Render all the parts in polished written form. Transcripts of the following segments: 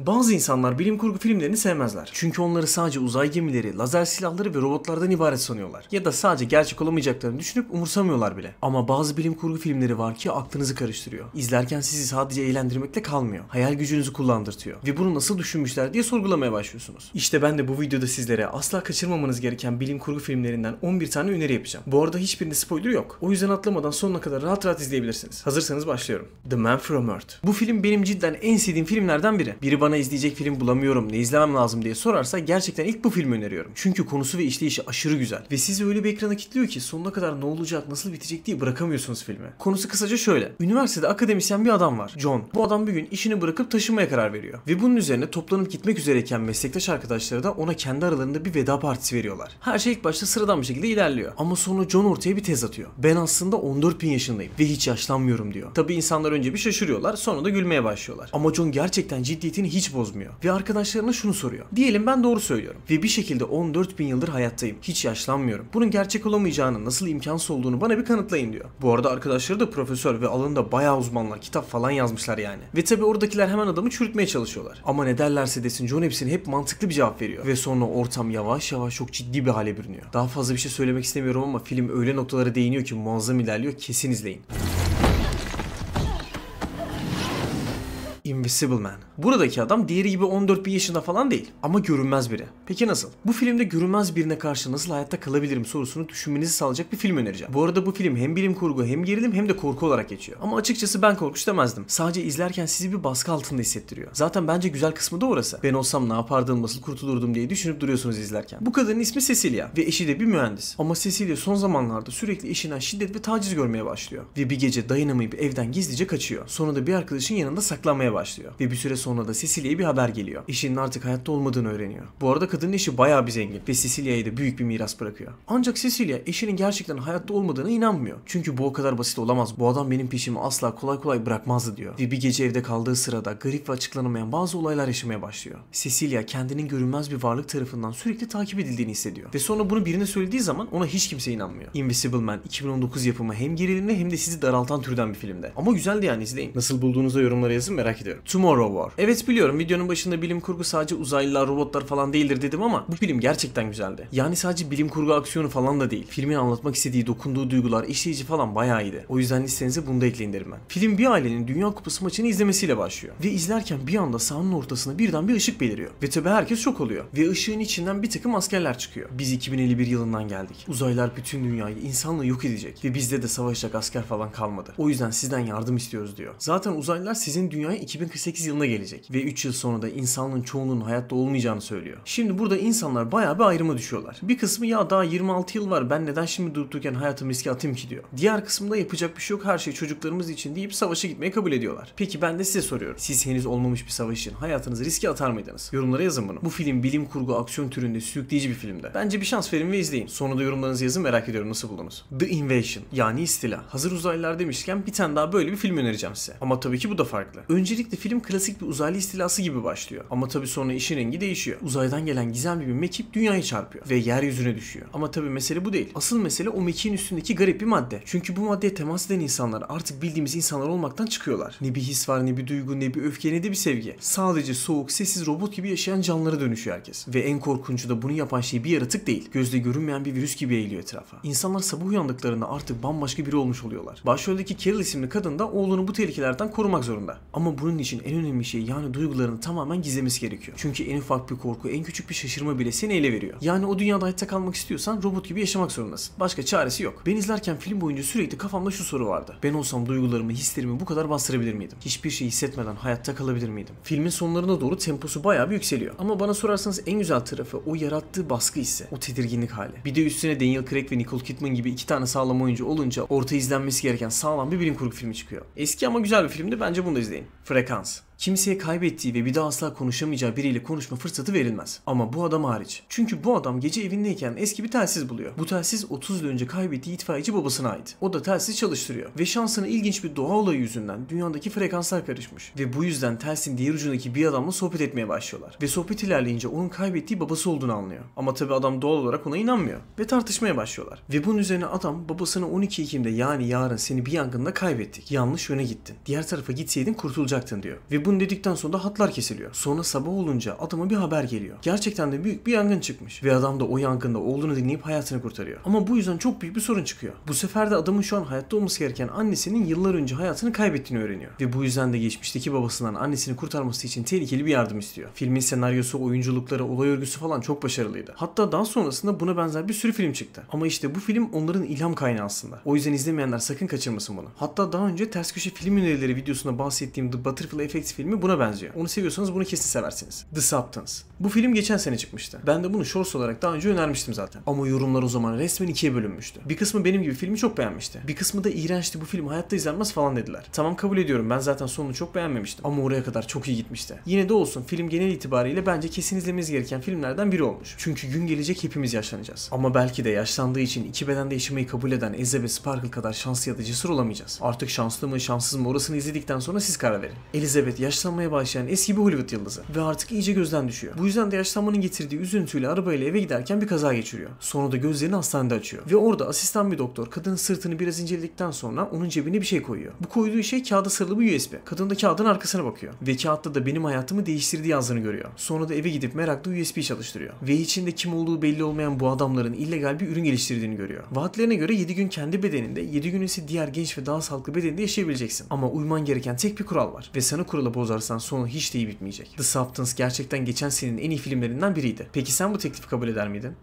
Bazı insanlar bilim kurgu filmlerini sevmezler. Çünkü onları sadece uzay gemileri, lazer silahları ve robotlardan ibaret sanıyorlar. Ya da sadece gerçek olamayacaklarını düşünüp umursamıyorlar bile. Ama bazı bilim kurgu filmleri var ki aklınızı karıştırıyor. İzlerken sizi sadece eğlendirmekle kalmıyor. Hayal gücünüzü kullandırtıyor. Ve bunu nasıl düşünmüşler diye sorgulamaya başlıyorsunuz. İşte ben de bu videoda sizlere asla kaçırmamanız gereken bilim kurgu filmlerinden 11 tane öneri yapacağım. Bu arada hiçbirinde spoiler yok. O yüzden atlamadan sonuna kadar rahat rahat izleyebilirsiniz. Hazırsanız başlıyorum. The Man from Earth. Bu film benim cidden en sevdiğim filmlerden biri. Biri bana izleyecek film bulamıyorum, ne izlemem lazım diye sorarsa gerçekten ilk bu filmi öneriyorum. Çünkü konusu ve işleyişi aşırı güzel. Ve sizi öyle bir ekrana kilitliyor ki sonuna kadar ne olacak, nasıl bitecek diye bırakamıyorsunuz filmi. Konusu kısaca şöyle. Üniversitede akademisyen bir adam var. John. Bu adam bir gün işini bırakıp taşınmaya karar veriyor. Ve bunun üzerine toplanıp gitmek üzereyken meslektaş arkadaşları da ona kendi aralarında bir veda partisi veriyorlar. Her şey ilk başta sıradan bir şekilde ilerliyor. Ama sonra John ortaya bir tez atıyor. Ben aslında 14.000 yaşındayım ve hiç yaşlanmıyorum diyor. Tabi insanlar önce bir şaşırıyorlar, sonra da gülmeye başlıyorlar. Ama John gerçekten ciddiyetini hiç bozmuyor. Ve arkadaşlarına şunu soruyor. Diyelim ben doğru söylüyorum. Ve bir şekilde 14.000 yıldır hayattayım. Hiç yaşlanmıyorum. Bunun gerçek olamayacağını, nasıl imkansız olduğunu bana bir kanıtlayın diyor. Bu arada arkadaşları da profesör ve alanında bayağı uzmanlar. Kitap falan yazmışlar yani. Ve tabi oradakiler hemen adamı çürütmeye çalışıyorlar. Ama ne derlerse desin John hepsine hep mantıklı bir cevap veriyor. Ve sonra ortam yavaş yavaş çok ciddi bir hale bürünüyor. Daha fazla bir şey söylemek istemiyorum ama film öyle noktalara değiniyor ki muazzam ilerliyor. Kesin izleyin. Invisible Man. Buradaki adam diğeri gibi 14.000 yaşında falan değil ama görünmez biri. Peki nasıl? Bu filmde görünmez birine karşı nasıl hayatta kalabilirim sorusunu düşünmenizi sağlayacak bir film önereceğim. Bu arada bu film hem bilim kurgu hem gerilim hem de korku olarak geçiyor. Ama açıkçası ben korkunç demezdim. Sadece izlerken sizi bir baskı altında hissettiriyor. Zaten bence güzel kısmı da orası. Ben olsam ne yapardım, nasıl kurtulurdum diye düşünüp duruyorsunuz izlerken. Bu kadının ismi Cecilia ve eşi de bir mühendis. Ama Cecilia son zamanlarda sürekli eşinden şiddet ve taciz görmeye başlıyor. Ve bir gece dayanamayıp evden gizlice kaçıyor. Sonra da bir arkadaşın yanında saklanmaya başlıyor. Ve bir süre sonra da Cecilia'ya bir haber geliyor. Eşinin artık hayatta olmadığını öğreniyor. Bu arada kadının eşi bayağı bir zengin ve Cecilia'ya da büyük bir miras bırakıyor. Ancak Cecilia eşinin gerçekten hayatta olmadığına inanmıyor. Çünkü bu o kadar basit olamaz. Bu adam benim peşimi asla kolay kolay bırakmazdı diyor. Ve bir gece evde kaldığı sırada garip ve açıklanamayan bazı olaylar yaşamaya başlıyor. Cecilia kendinin görünmez bir varlık tarafından sürekli takip edildiğini hissediyor. Ve sonra bunu birine söylediği zaman ona hiç kimse inanmıyor. Invisible Man 2019 yapımı hem gerilimli hem de sizi daraltan türden bir filmde. Ama güzeldi yani, izleyin. Nasıl bulduğunuzda yorumlara yazın, merak ediyorum. Tomorrow War. Evet biliyorum, videonun başında bilim kurgu sadece uzaylılar, robotlar falan değildir dedim ama bu film gerçekten güzeldi. Yani sadece bilim kurgu aksiyonu falan da değil. Filmin anlatmak istediği, dokunduğu duygular, işleyici falan bayağı iyiydi. O yüzden listenize bunu da ekleyin derim ben. Film bir ailenin Dünya Kupası maçını izlemesiyle başlıyor. Ve izlerken bir anda sahanın ortasına birden bir ışık beliriyor. Ve tabi herkes şok oluyor. Ve ışığın içinden bir takım askerler çıkıyor. Biz 2051 yılından geldik. Uzaylılar bütün dünyayı, insanlığı yok edecek. Ve bizde de savaşacak asker falan kalmadı. O yüzden sizden yardım istiyoruz diyor. Zaten uzaylılar sizin dünyaya 2048 yılında gelecek. Ve 3 yıl sonra da insanlığın çoğunluğunun hayatta olmayacağını söylüyor. Şimdi burada insanlar bayağı bir ayrıma düşüyorlar. Bir kısmı ya daha 26 yıl var, ben neden şimdi durup dururken hayatımı riske atayım ki diyor. Diğer kısımda yapacak bir şey yok, her şey çocuklarımız için deyip savaşa gitmeyi kabul ediyorlar. Peki ben de size soruyorum. Siz henüz olmamış bir savaş için hayatınızı riske atar mıydınız? Yorumlara yazın bunu. Bu film bilim kurgu aksiyon türünde sürükleyici bir filmde. Bence bir şans verin ve izleyin. Sonra da yorumlarınızı yazın, merak ediyorum nasıl buldunuz. The Invasion yani istila. Hazır uzaylılar demişken bir tane daha böyle bir film önereceğim size. Ama tabii ki bu da farklı. Öncelikle film klasik bir uzaylı istilası gibi başlıyor. Ama tabii sonra işin rengi değişiyor. Uzaydan gelen gizemli bir mekik dünyayı çarpıyor ve yeryüzüne düşüyor. Ama tabii mesele bu değil. Asıl mesele o mekiğin üstündeki garip bir madde. Çünkü bu maddeye temas eden insanlar artık bildiğimiz insanlar olmaktan çıkıyorlar. Ne bir his var, ne bir duygu, ne bir öfke, ne de bir sevgi. Sadece soğuk, sessiz robot gibi yaşayan canlılara dönüşüyor herkes. Ve en korkuncu da bunu yapan şey bir yaratık değil. Gözle görünmeyen bir virüs gibi eğiliyor etrafa. İnsanlar sabah uyandıklarında artık bambaşka biri olmuş oluyorlar. Başroldeki Carol isimli kadın da oğlunu bu tehlikelerden korumak zorunda. Ama bunun için en önemli şey, yani duygularını tamamen gizlemesi gerekiyor. Çünkü en ufak bir korku, en küçük bir şaşırma bile seni ele veriyor. Yani o dünyada hayatta kalmak istiyorsan robot gibi yaşamak zorundasın. Başka çaresi yok. Ben izlerken film boyunca sürekli kafamda şu soru vardı. Ben olsam duygularımı, hislerimi bu kadar bastırabilir miydim? Hiçbir şey hissetmeden hayatta kalabilir miydim? Filmin sonlarına doğru temposu bayağı bir yükseliyor. Ama bana sorarsanız en güzel tarafı o yarattığı baskı hissi. O tedirginlik hali. Bir de üstüne Daniel Craig ve Nicole Kidman gibi iki tane sağlam oyuncu olunca ortaya izlenmesi gereken sağlam bir bilim kurgu filmi çıkıyor. Eski ama güzel bir filmdi. Bence bunu da izleyin. Frekans. Kimseye kaybettiği ve bir daha asla konuşamayacağı biriyle konuşma fırsatı verilmez. Ama bu adam hariç. Çünkü bu adam gece evindeyken eski bir telsiz buluyor. Bu telsiz 30 yıl önce kaybettiği itfaiyeci babasına ait. O da telsiz çalıştırıyor. Ve şansına ilginç bir doğa olayı yüzünden dünyadaki frekanslar karışmış. Ve bu yüzden telsizin diğer ucundaki bir adamla sohbet etmeye başlıyorlar. Ve sohbet ilerleyince onun kaybettiği babası olduğunu anlıyor. Ama tabi adam doğal olarak ona inanmıyor. Ve tartışmaya başlıyorlar. Ve bunun üzerine adam babasına 12 Ekim'de yani yarın seni bir yangında kaybettik. Yanlış yöne gittin. Diğer tarafa gitseydin kurtulacaktın diyor. Ve bunun yapın dedikten sonra da hatlar kesiliyor. Sonra sabah olunca adama bir haber geliyor. Gerçekten de büyük bir yangın çıkmış ve adam da o yangında oğlunu dinleyip hayatını kurtarıyor. Ama bu yüzden çok büyük bir sorun çıkıyor. Bu sefer de adamın şu an hayatta olması gereken annesinin yıllar önce hayatını kaybettiğini öğreniyor. Ve bu yüzden de geçmişteki babasından annesini kurtarması için tehlikeli bir yardım istiyor. Filmin senaryosu, oyunculukları, olay örgüsü falan çok başarılıydı. Hatta daha sonrasında buna benzer bir sürü film çıktı. Ama işte bu film onların ilham kaynağı aslında. O yüzden izlemeyenler sakın kaçırmasın bunu. Hatta daha önce Ters Köşe Film Önerileri videosunda bahsettiğim The Butterfly Effect filmi buna benziyor. Onu seviyorsanız bunu kesin seversiniz. The Substance. Bu film geçen sene çıkmıştı. Ben de bunu shorts olarak daha önce önermiştim zaten. Ama yorumlar o zaman resmen ikiye bölünmüştü. Bir kısmı benim gibi filmi çok beğenmişti. Bir kısmı da iğrençti, bu film hayatta izlenmez falan dediler. Tamam, kabul ediyorum, ben zaten sonunu çok beğenmemiştim. Ama oraya kadar çok iyi gitmişti. Yine de olsun, film genel itibariyle bence kesin izlemeniz gereken filmlerden biri olmuş. Çünkü gün gelecek hepimiz yaşlanacağız. Ama belki de yaşlandığı için iki bedende yaşamayı kabul eden Elizabeth Sparkle kadar şanslı ya da cesur olamayacağız. Artık şanslı mı şanssız mı orasını izledikten sonra siz karar verin. Elizabeth yaşlanmaya başlayan eski bir Hollywood yıldızı ve artık iyice gözden düşüyor. Bu yüzden de yaşlanmanın getirdiği üzüntüyle arabayla eve giderken bir kaza geçiriyor. Sonra da gözlerini hastanede açıyor. Ve orada asistan bir doktor kadının sırtını biraz inceledikten sonra onun cebine bir şey koyuyor. Bu koyduğu şey kağıda sarılı bir USB. Kadın da kağıdın arkasına bakıyor. Ve kağıtta da benim hayatımı değiştirdiği yazdığını görüyor. Sonra da eve gidip merakla USB çalıştırıyor. Ve içinde kim olduğu belli olmayan bu adamların illegal bir ürün geliştirdiğini görüyor. Vaatlerine göre 7 gün kendi bedeninde, 7 gün ise diğer genç ve daha sağlıklı bedeninde yaşayabileceksin. Ama uyman gereken tek bir kural var. Ve sen o kuralı bozarsan sonu hiç de iyi bitmeyecek. The Substance gerçekten geçen senenin en iyi filmlerinden biriydi. Peki sen bu teklifi kabul eder miydin?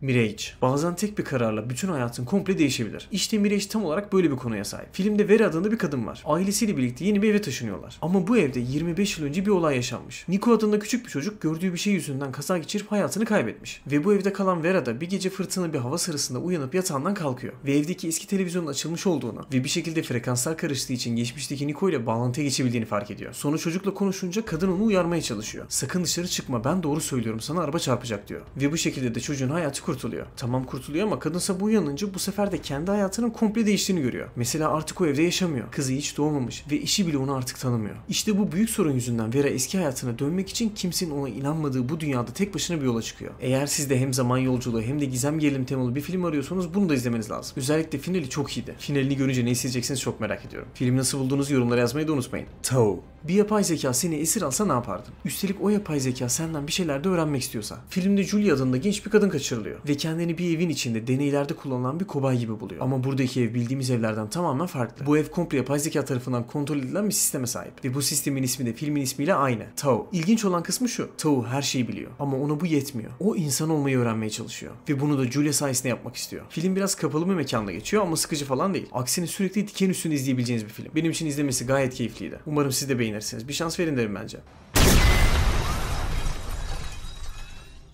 Mirage. Bazen tek bir kararla bütün hayatın komple değişebilir. İşte Mirage tam olarak böyle bir konuya sahip. Filmde Vera adında bir kadın var. Ailesiyle birlikte yeni bir eve taşınıyorlar. Ama bu evde 25 yıl önce bir olay yaşanmış. Nico adında küçük bir çocuk gördüğü bir şey yüzünden kaza geçirip hayatını kaybetmiş. Ve bu evde kalan Vera da bir gece fırtınalı bir hava sırasında uyanıp yatağından kalkıyor. Ve evdeki eski televizyonun açılmış olduğunu ve bir şekilde frekanslar karıştığı için geçmişteki Nico ile bağlantıya geçebildiğini fark ediyor. Sonra çocukla konuşunca kadın onu uyarmaya çalışıyor. Sakın dışarı çıkma, ben doğru söylüyorum, sana araba çarpacak diyor. Ve bu şekilde de çocuğun hayatı kurtuluyor. Tamam, kurtuluyor ama kadınsa bu uyanınca bu sefer de kendi hayatının komple değiştiğini görüyor. Mesela artık o evde yaşamıyor. Kızı hiç doğmamış ve eşi bile onu artık tanımıyor. İşte bu büyük sorun yüzünden Vera eski hayatına dönmek için kimsenin ona inanmadığı bu dünyada tek başına bir yola çıkıyor. Eğer siz de hem zaman yolculuğu hem de gizem gerilim temalı bir film arıyorsanız bunu da izlemeniz lazım. Özellikle finali çok iyiydi. Finalini görünce ne hissedeceksiniz çok merak ediyorum. Filmi nasıl bulduğunuzu yorumlara yazmayı da unutmayın. Tao. Bir yapay zeka seni esir alsa ne yapardın? Üstelik o yapay zeka senden bir şeyler de öğrenmek istiyorsa. Filmde Julia adında genç bir kadın kaçırılıyor ve kendini bir evin içinde deneylerde kullanılan bir kobay gibi buluyor. Ama buradaki ev bildiğimiz evlerden tamamen farklı. Bu ev komple yapay zeka tarafından kontrol edilen bir sisteme sahip. Ve bu sistemin ismi de filmin ismiyle aynı. Tao. İlginç olan kısmı şu. Tao her şeyi biliyor. Ama ona bu yetmiyor. O insan olmayı öğrenmeye çalışıyor. Ve bunu da Julia sayesinde yapmak istiyor. Film biraz kapalı bir mekanda geçiyor ama sıkıcı falan değil. Aksine sürekli diken üstünde izleyebileceğiniz bir film. Benim için izlemesi gayet keyifliydi. Umarım siz de beğenirsiniz. Bir şans verin derim bence.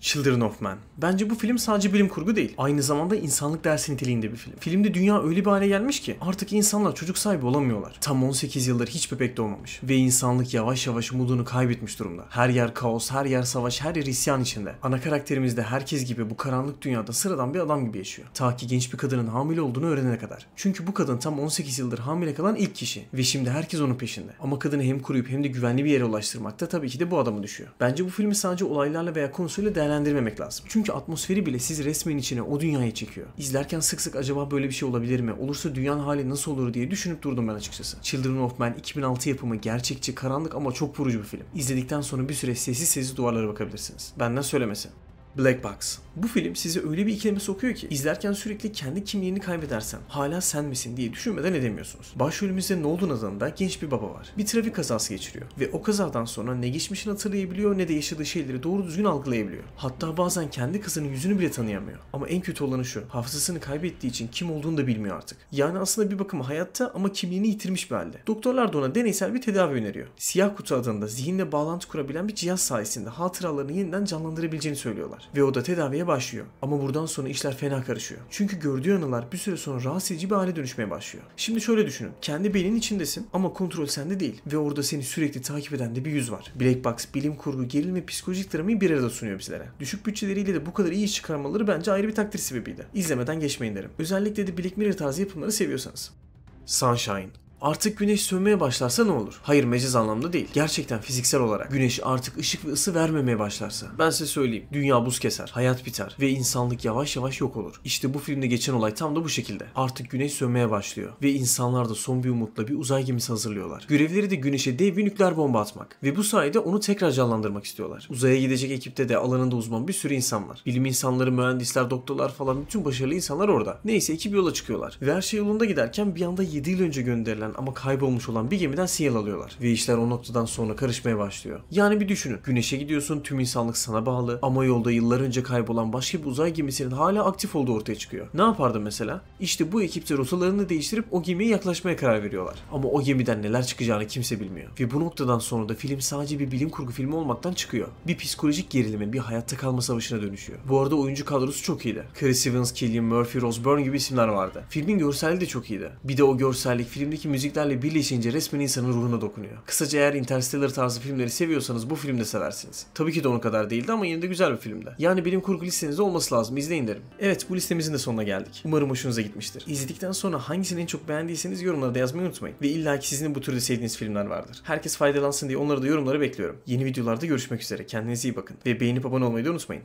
Children of Men. Bence bu film sadece bilim kurgu değil. Aynı zamanda insanlık dersi niteliğinde bir film. Filmde dünya öyle bir hale gelmiş ki artık insanlar çocuk sahibi olamıyorlar. Tam 18 yıldır hiç bebek doğmamış. Ve insanlık yavaş yavaş umudunu kaybetmiş durumda. Her yer kaos, her yer savaş, her yer isyan içinde. Ana karakterimiz de herkes gibi bu karanlık dünyada sıradan bir adam gibi yaşıyor. Ta ki genç bir kadının hamile olduğunu öğrenene kadar. Çünkü bu kadın tam 18 yıldır hamile kalan ilk kişi. Ve şimdi herkes onun peşinde. Ama kadını hem koruyup hem de güvenli bir yere ulaştırmakta tabii ki de bu adamı düşüyor. Bence bu filmi sadece olaylarla veya konusuyla değerlendirmemek lazım. Çünkü atmosferi bile sizi resmen içine, o dünyaya çekiyor. İzlerken sık sık acaba böyle bir şey olabilir mi? Olursa dünyanın hali nasıl olur diye düşünüp durdum ben açıkçası. Children of Men 2006 yapımı, gerçekçi, karanlık ama çok vurucu bir film. İzledikten sonra bir süre sessiz sessiz duvarlara bakabilirsiniz. Benden söylemesi. Black Box. Bu film sizi öyle bir ikileme sokuyor ki izlerken sürekli kendi kimliğini kaybedersen hala sen misin diye düşünmeden edemiyorsunuz. Başrolümüzde Nolan adında genç bir baba var. Bir trafik kazası geçiriyor ve o kazadan sonra ne geçmişini hatırlayabiliyor ne de yaşadığı şeyleri doğru düzgün algılayabiliyor. Hatta bazen kendi kızının yüzünü bile tanıyamıyor. Ama en kötü olanı şu, hafızasını kaybettiği için kim olduğunu da bilmiyor artık. Yani aslında bir bakıma hayatta ama kimliğini yitirmiş bir halde. Doktorlar da ona deneysel bir tedavi öneriyor. Siyah kutu adında zihinle bağlantı kurabilen bir cihaz sayesinde hatıralarını yeniden canlandırabileceğini söylüyorlar. Ve o da tedaviye başlıyor. Ama buradan sonra işler fena karışıyor. Çünkü gördüğü anılar bir süre sonra rahatsız edici bir hale dönüşmeye başlıyor. Şimdi şöyle düşünün. Kendi beynin içindesin ama kontrol sende değil. Ve orada seni sürekli takip eden de bir yüz var. Black Box, bilim kurgu, gerilim ve psikolojik dramayı bir arada sunuyor bizlere. Düşük bütçeleriyle de bu kadar iyi iş çıkarmaları bence ayrı bir takdir sebebiydi. İzlemeden geçmeyin derim. Özellikle de Black Mirror tarzı yapımları seviyorsanız. Sunshine. Artık güneş sönmeye başlarsa ne olur? Hayır, mecaz anlamda değil. Gerçekten fiziksel olarak güneş artık ışık ve ısı vermemeye başlarsa. Ben size söyleyeyim. Dünya buz keser, hayat biter ve insanlık yavaş yavaş yok olur. İşte bu filmde geçen olay tam da bu şekilde. Artık güneş sönmeye başlıyor ve insanlar da son bir umutla bir uzay gemisi hazırlıyorlar. Görevleri de güneşe dev bir nükleer bomba atmak ve bu sayede onu tekrar canlandırmak istiyorlar. Uzaya gidecek ekipte de alanında uzman bir sürü insan var. Bilim insanları, mühendisler, doktorlar falan, bütün başarılı insanlar orada. Neyse, ekip yola çıkıyorlar ve her şey yolunda giderken bir anda 7 yıl önce gönderilen ama kaybolmuş olan bir gemiden sinyal alıyorlar ve işler o noktadan sonra karışmaya başlıyor. Yani bir düşünün. Güneşe gidiyorsun, tüm insanlık sana bağlı ama yolda yıllar önce kaybolan başka bir uzay gemisinin hala aktif olduğu ortaya çıkıyor. Ne yapardın mesela? İşte bu ekipte rotalarını değiştirip o gemiye yaklaşmaya karar veriyorlar. Ama o gemiden neler çıkacağını kimse bilmiyor. Ve bu noktadan sonra da film sadece bir bilim kurgu filmi olmaktan çıkıyor. Bir psikolojik gerilimin, bir hayatta kalma savaşına dönüşüyor. Bu arada oyuncu kadrosu çok iyiydi. Chris Evans, Cillian Murphy, Rose Byrne gibi isimler vardı. Filmin görselliği de çok iyiydi. Bir de o görsellik filmdeki müziklerle birleşince resmen insanın ruhuna dokunuyor. Kısaca eğer Interstellar tarzı filmleri seviyorsanız bu filmi de seversiniz. Tabii ki de onun kadar değildi ama yine de güzel bir filmdi. Yani bilim kurgu listenizde olması lazım. İzleyin derim. Evet, bu listemizin de sonuna geldik. Umarım hoşunuza gitmiştir. İzledikten sonra hangisini en çok beğendiyseniz yorumlarda yazmayı unutmayın. Ve illaki sizin bu türde sevdiğiniz filmler vardır. Herkes faydalansın diye onları da yorumlara bekliyorum. Yeni videolarda görüşmek üzere. Kendinize iyi bakın. Ve beğenip abone olmayı da unutmayın.